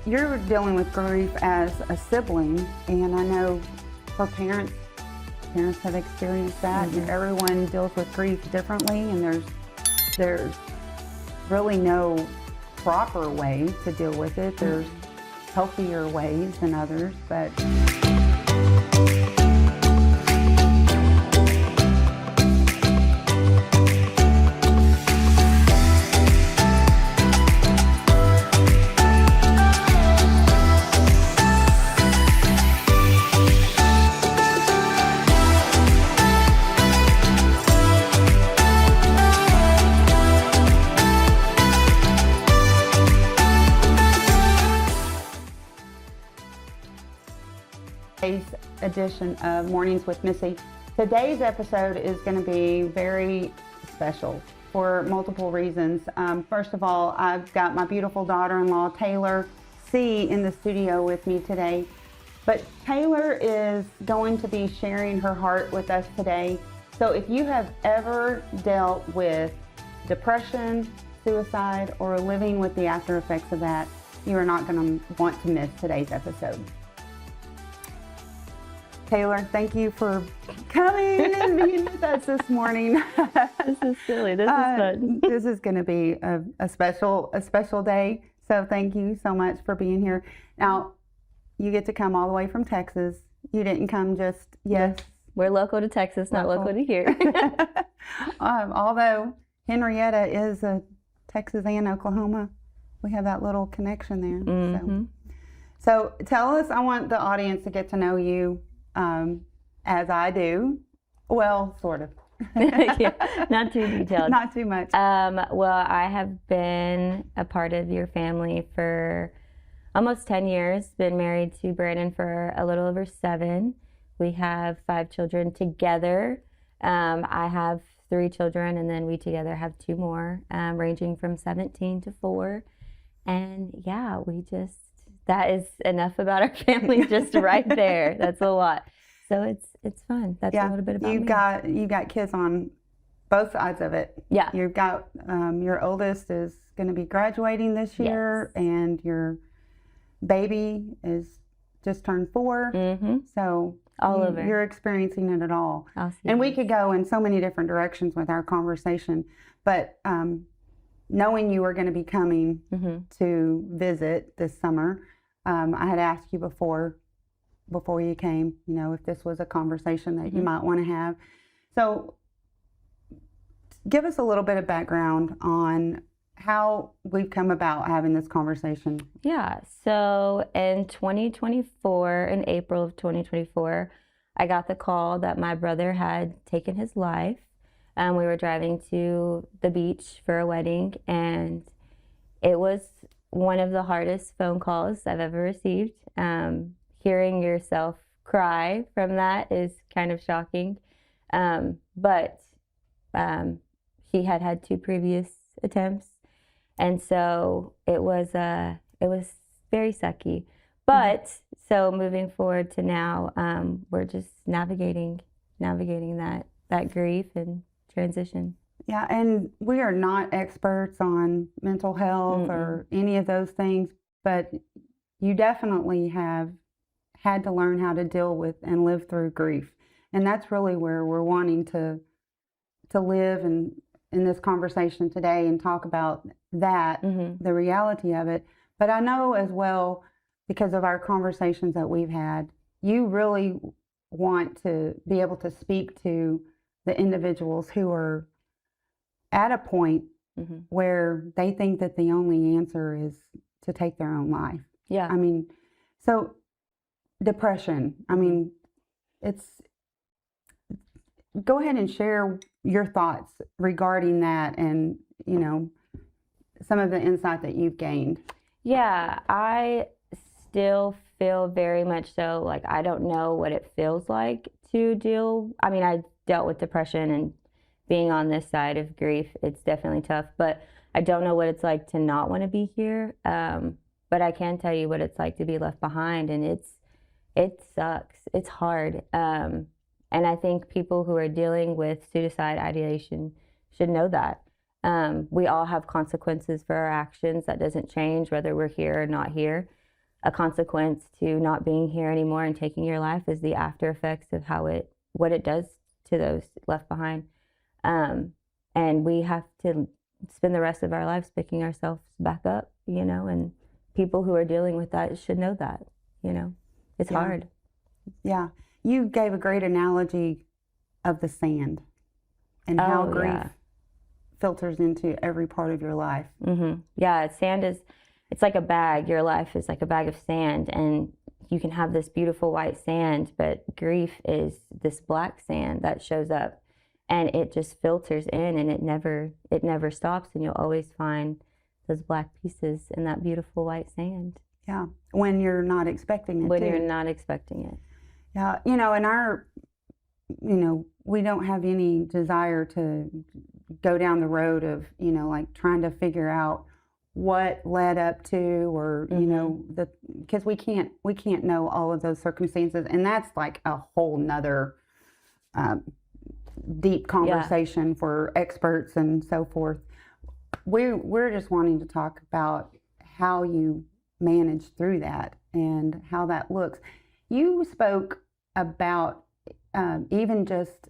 you're dealing with grief as a sibling, and I know for parents have experienced that. Mm-hmm. Everyone deals with grief differently, and there's really no proper way to deal with it. There's healthier ways than others, but today's edition of Mornings with Missy. Today's episode is going to be very special for multiple reasons. First of all, I've got my beautiful daughter-in-law, Taylor C., in the studio with me today. But Taylor is going to be sharing her heart with us today. So if you have ever dealt with depression, suicide, or living with the after effects of that, you are not going to want to miss today's episode. Taylor, thank you for coming and being with us this morning. This is silly. This is fun. This is going to be a special day. So thank you so much for being here. Now, you get to come all the way from Texas. You didn't come just, yes. We're local to Texas, not local to here. Although Henrietta is a Texas and Oklahoma, we have that little connection there. Mm-hmm. So tell us, I want the audience to get to know you. As I do. Well, sort of. Yeah, not too detailed. Not too much. Well, I have been a part of your family for almost 10 years, been married to Brandon for a little over 7. We have 5 children together. I have 3 children, and then we together have 2 more, ranging from 17 to 4. And yeah, that is enough about our family just right there. That's a lot. So it's fun. That's a little bit about me. You've got kids on both sides of it. Yeah. You've got your oldest is going to be graduating this year, yes. And your baby is just turned 4. Mm-hmm. So all over. You're experiencing it at all. And we could go in so many different directions with our conversation, but knowing you were going to be coming to visit this summer, I had asked you before you came, if this was a conversation that you might want to have. So give us a little bit of background on how we've come about having this conversation. Yeah, so in 2024, in April of 2024, I got the call that my brother had taken his life. We were driving to the beach for a wedding, and it was one of the hardest phone calls I've ever received. Hearing yourself cry from that is kind of shocking. But he had had 2 previous attempts, and so it was very sucky. But so moving forward to now, we're just navigating that grief and transition. Yeah, and we are not experts on mental health or any of those things, but you definitely have had to learn how to deal with and live through grief. And that's really where we're wanting to live in this conversation today and talk about that, the reality of it. But I know as well, because of our conversations that we've had, you really want to be able to speak to the individuals who are at a point where they think that the only answer is to take their own life. Yeah. I mean, so depression, I mean, go ahead and share your thoughts regarding that and, some of the insight that you've gained. Yeah, I still feel very much so like I don't know what it feels like to I dealt with depression and being on this side of grief, it's definitely tough, but I don't know what it's like to not want to be here. But I can tell you what it's like to be left behind, and it sucks. It's hard. And I think people who are dealing with suicide ideation should know that. We all have consequences for our actions. That doesn't change whether we're here or not here. a consequence to not being here anymore and taking your life is the after effects of what it does to those left behind. And we have to spend the rest of our lives picking ourselves back up, and people who are dealing with that should know that, it's hard. Yeah. You gave a great analogy of the sand and how grief filters into every part of your life. Mm-hmm. Yeah, it's like a bag. Your life is like a bag of sand, and you can have this beautiful white sand, but grief is this black sand that shows up, and it just filters in, and it never stops, and you'll always find those black pieces in that beautiful white sand. Yeah, when you're not expecting it. When you're not expecting it. Yeah, we don't have any desire to go down the road of, like trying to figure out what led up to, or because we can't know all of those circumstances, and that's like a whole nother deep conversation for experts and so forth. We're just wanting to talk about how you manage through that and how that looks. You spoke about even just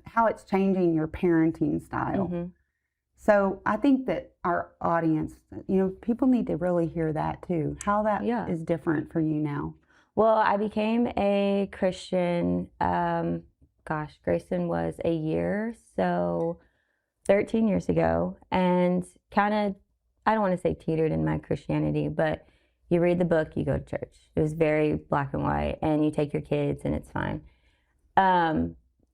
how it's changing your parenting style. Mm-hmm. So I think that our audience, people need to really hear that too, how that is different for you now. Well, I became a Christian, Grayson was a year, so 13 years ago, and kind of, I don't want to say teetered in my Christianity, but you read the book, you go to church. It was very black and white, and you take your kids, and it's fine.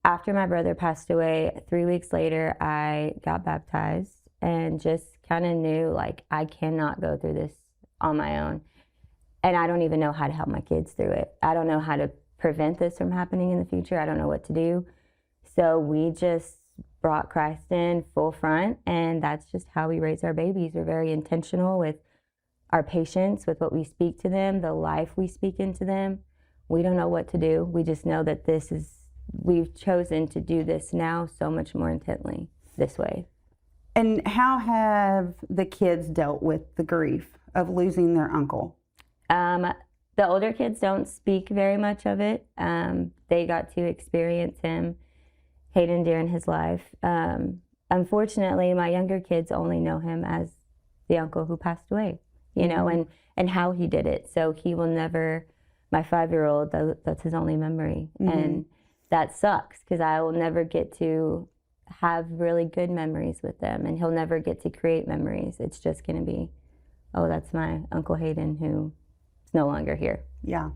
After my brother passed away, 3 weeks later, I got baptized and just kind of knew, like, I cannot go through this on my own. And I don't even know how to help my kids through it. I don't know how to prevent this from happening in the future. I don't know what to do. So we just brought Christ in full front, and that's just how we raise our babies. We're very intentional with our patience, with what we speak to them, the life we speak into them. We don't know what to do. We just know that we've chosen to do this now so much more intently this way. And how have the kids dealt with the grief of losing their uncle? The older kids don't speak very much of it. They got to experience him, Hayden, during his life. Unfortunately, my younger kids only know him as the uncle who passed away, and how he did it. So he will never, my 5-year-old, that's his only memory. Mm-hmm. And that sucks, because I will never get to have really good memories with them, and he'll never get to create memories. It's just going to be, oh, that's my Uncle Hayden who is no longer here. Yeah,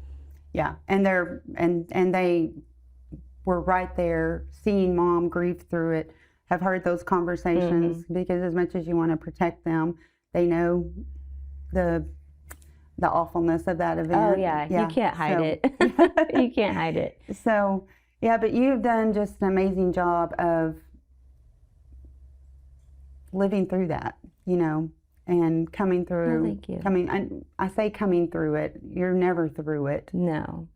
yeah, and they were right there, seeing Mom grieve through it. Have heard those conversations, mm-hmm. because as much as you want to protect them, they know the awfulness of that event. Oh yeah. You can't hide it. You can't hide it. So. Yeah, but you've done just an amazing job of living through that, and coming through. Oh, thank you. I say coming through it. You're never through it. No.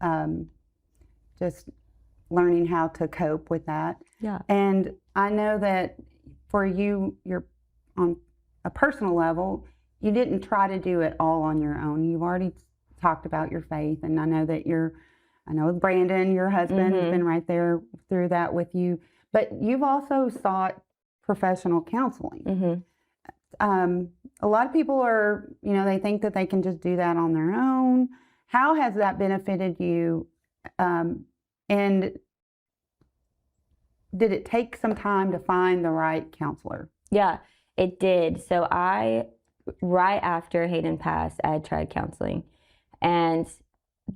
Just learning how to cope with that. Yeah. And I know that for you, you're on a personal level, you didn't try to do it all on your own. You've already talked about your faith, and I know Brandon, your husband, mm-hmm. has been right there through that with you. But you've also sought professional counseling. Mm-hmm. A lot of people are, they think that they can just do that on their own. How has that benefited you? And did it take some time to find the right counselor? Yeah, it did. So right after Hayden passed, I had tried counseling. And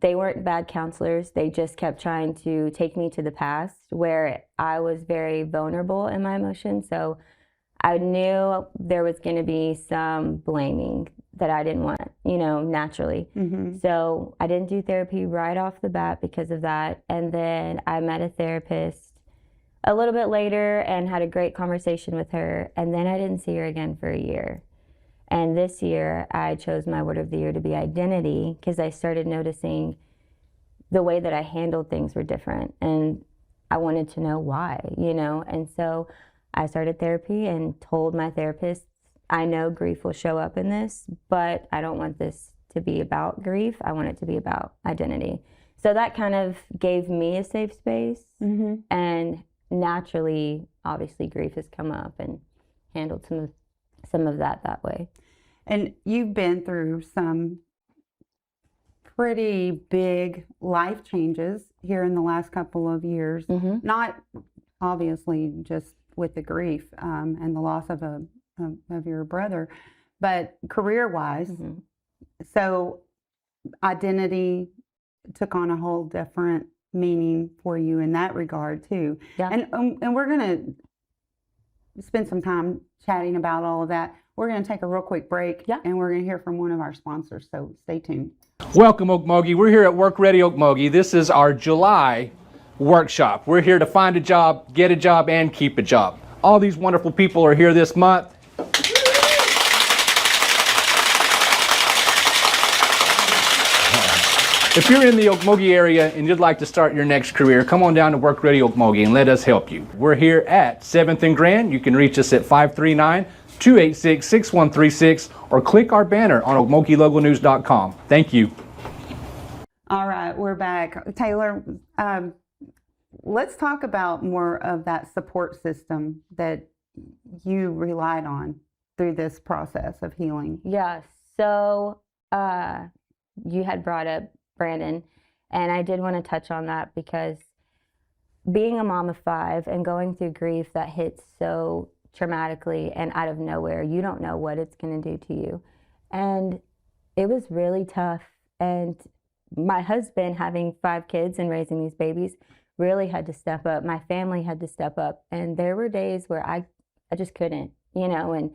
they weren't bad counselors. They just kept trying to take me to the past, where I was very vulnerable in my emotions. So I knew there was going to be some blaming that I didn't want, naturally. Mm-hmm. So I didn't do therapy right off the bat because of that. And then I met a therapist a little bit later and had a great conversation with her. And then I didn't see her again for a year. And this year, I chose my word of the year to be identity, because I started noticing the way that I handled things were different. And I wanted to know why, And so I started therapy and told my therapist, I know grief will show up in this, but I don't want this to be about grief. I want it to be about identity. So that kind of gave me a safe space. And naturally, obviously, grief has come up and handled some of that way. And you've been through some pretty big life changes here in the last couple of years. Not obviously just with the grief and the loss of your brother, but career-wise. So identity took on a whole different meaning for you in that regard too. And we're going to spend some time chatting about all of that. We're going to take a real quick break, and we're going to hear from one of our sponsors, so stay tuned. Welcome, Okmulgee. We're here at Work Ready Okmulgee. This is our July workshop. We're here to find a job, get a job, and keep a job. All these wonderful people are here this month. If you're in the Okmulgee area and you'd like to start your next career, come on down to Work Ready Okmulgee and let us help you. We're here at 7th and Grand. You can reach us at 539-286-6136 or click our banner on okmulgeelogonews.com. Thank you. All right, we're back. Taylor, let's talk about more of that support system that you relied on through this process of healing. Yeah, so you had brought up Brandon, and I did want to touch on that because being a mom of 5 and going through grief that hits so traumatically and out of nowhere, you don't know what it's going to do to you. And it was really tough. And my husband, having 5 kids and raising these babies, really had to step up. My family had to step up. And there were days where I just couldn't, and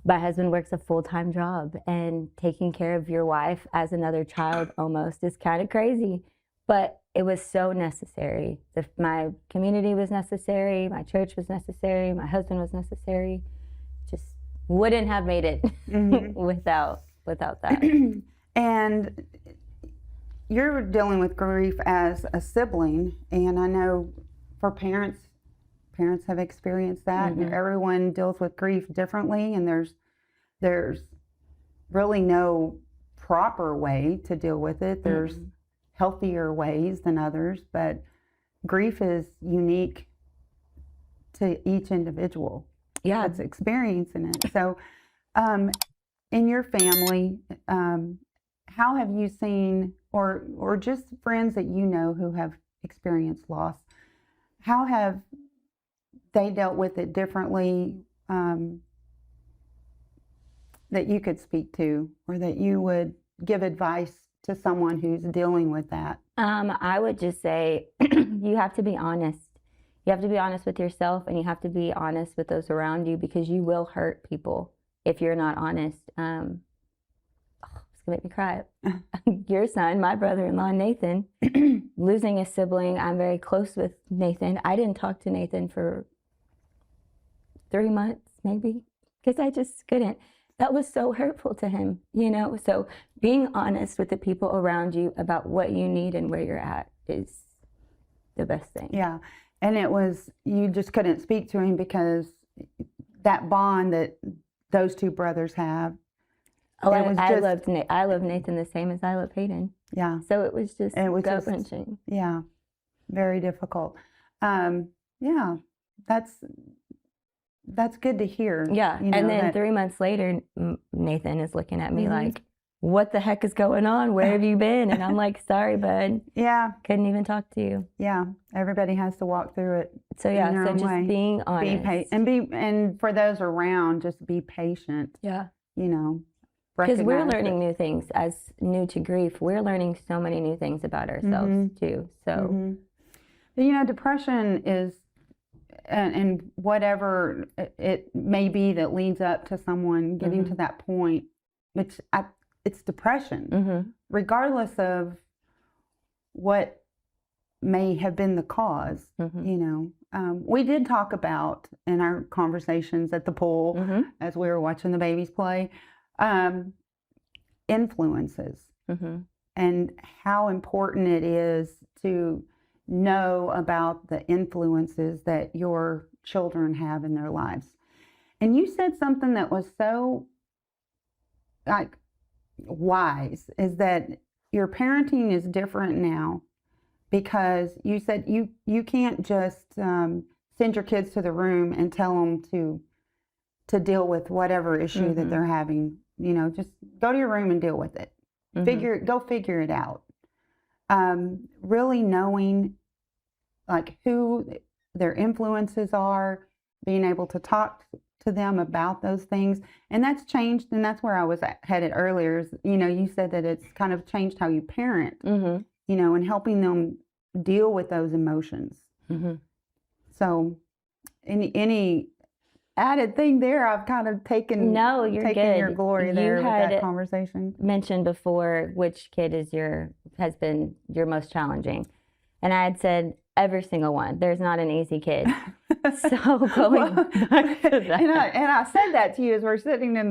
my husband works a full-time job, and taking care of your wife as another child almost is kind of crazy, but it was so necessary. My community was necessary, my church was necessary, my husband was necessary. Just wouldn't have made it without that. And you're dealing with grief as a sibling, and I know for parents have experienced that. Everyone deals with grief differently, and there's really no proper way to deal with it. There's healthier ways than others, but grief is unique to each individual that's experiencing it. So in your family, how have you seen, or just friends that you know who have experienced loss, how have they dealt with it differently, that you could speak to, or that you would give advice to someone who's dealing with that? I would just say you have to be honest. You have to be honest with yourself, and you have to be honest with those around you, because you will hurt people if you're not honest. It's gonna make me cry. Your son, my brother-in-law, Nathan, losing a sibling. I'm very close with Nathan. I didn't talk to Nathan for 3 months, maybe, because I just couldn't. That was so hurtful to him, So being honest with the people around you about what you need and where you're at is the best thing. Yeah, and it was, you just couldn't speak to him because that bond that those two brothers have. Oh, I love Nathan the same as I love Hayden. Yeah. So it was just gut-wrenching. Yeah, very difficult. Yeah, that's good to hear. Yeah, and then 3 months later, Nathan is looking at me like, what the heck is going on? Where have you been? And I'm like, sorry, bud. Yeah. Couldn't even talk to you. Yeah, everybody has to walk through it. So so just being honest. And for those around, just be patient. Yeah. Because we're learning new things as new to grief. We're learning so many new things about ourselves too. So, depression is, and whatever it may be that leads up to someone getting to that point, it's depression, regardless of what may have been the cause. We did talk about in our conversations at the pool as we were watching the babies play, influences and how important it is to know about the influences that your children have in their lives. And you said something that was so wise is that your parenting is different now, because you said you can't just send your kids to the room and tell them to deal with whatever issue that they're having. You know, just go to your room and deal with it. Go figure it out. Really knowing like who their influences are, being able to talk to them about those things. And that's changed, and that's where I was headed earlier. Is, you know, you said that it's kind of changed how you parent, you know, and helping them deal with those emotions. So any added thing there, I've kind of taken your glory there with that conversation. Mentioned before which kid has been your most challenging, and I had said every single one. There's not an easy kid. So going back to that, and I said that to you as we're sitting in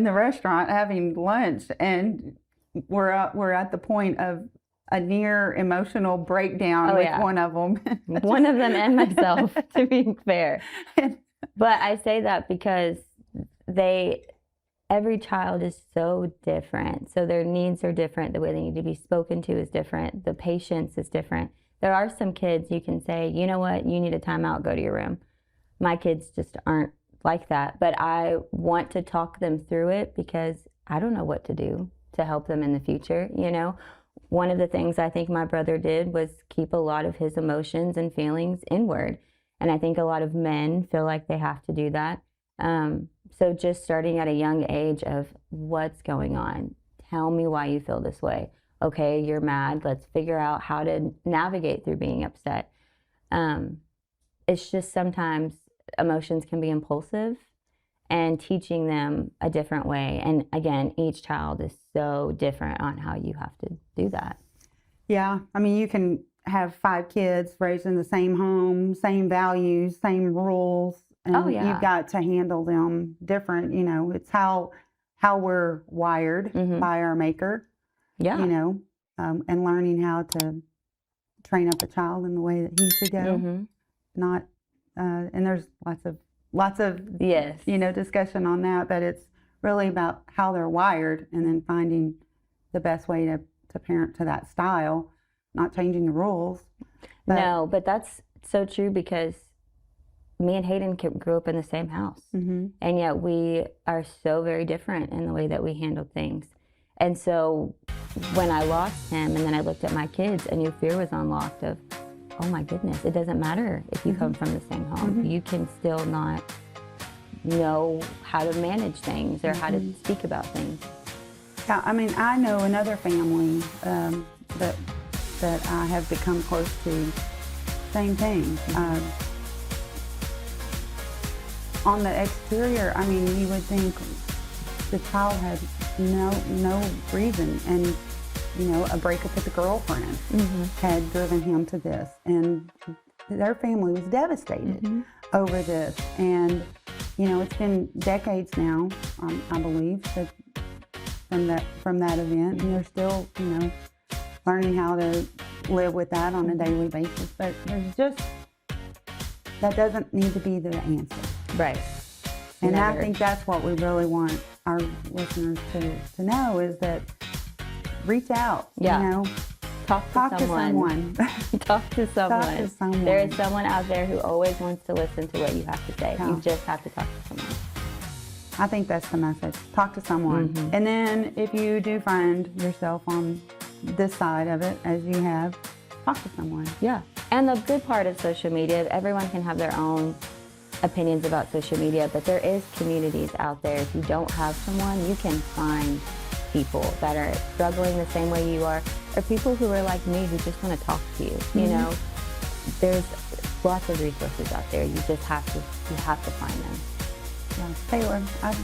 the restaurant having lunch, and we're at the point of a near emotional breakdown with one of them. One of them and myself, to be fair. But I say that because every child is so different. So their needs are different. The way they need to be spoken to is different. The patience is different. There are some kids you can say, you know what, you need a timeout, go to your room. My kids just aren't like that. But I want to talk them through it because I don't know what to do to help them in the future, you know. One of the things I think my brother did was keep a lot of his emotions and feelings inward. And I think a lot of men feel like they have to do that. So just starting at a young age of what's going on. Tell me why you feel this way. Okay, you're mad. Let's figure out how to navigate through being upset. It's just sometimes emotions can be impulsive, and teaching them a different way. And again, each child is so different on how you have to do that. Yeah, I mean, you can have 5 kids raised in the same home, same values, same rules, and you've got to handle them different. You know, it's how we're wired by our maker. Yeah, you know, and learning how to train up a child in the way that he should go. Not, and there's lots of you know, discussion on that, but it's really about how they're wired, and then finding the best way to parent to that style. Not changing the rules. No, but that's so true, because me and Hayden grew up in the same house. And yet we are so very different in the way that we handle things. And so when I lost him, and then I looked at my kids, a new fear was unlocked of, oh my goodness, it doesn't matter if you come from the same home. You can still not know how to manage things or how to speak about things. Yeah, I mean, I know another family that I have become close to. Same thing. On the exterior, I mean, you would think the child had no reason, and you know, a breakup with a girlfriend had driven him to this, and their family was devastated over this. And you know, it's been decades now, I believe, from that event, and they're still, you know, learning how to live with that on a daily basis. But that doesn't need to be the answer. Right. And I think that's what we really want our listeners to know, is that reach out, you know. Talk to someone. Talk to someone. There is someone out there who always wants to listen to what you have to say. Yeah. You just have to talk to someone. I think that's the message. Talk to someone. And then if you do find yourself on this side of it, as you have, talk to someone. Yeah. And the good part of social media, everyone can have their own opinions about social media, but there is communities out there. If you don't have someone, you can find people that are struggling the same way you are, or people who are like me who just want to talk to you. You know, there's lots of resources out there. You just have to find them. Yeah. Taylor, I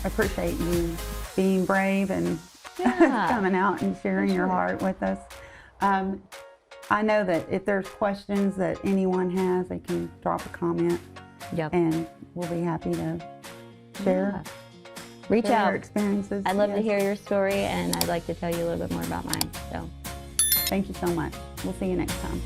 appreciate you being brave and coming out and sharing your heart with us. I know that if there's questions that anyone has, they can drop a comment, and we'll be happy to share. Reach out. Your experiences. I'd love to hear your story, and I'd like to tell you a little bit more about mine. So, thank you so much. We'll see you next time.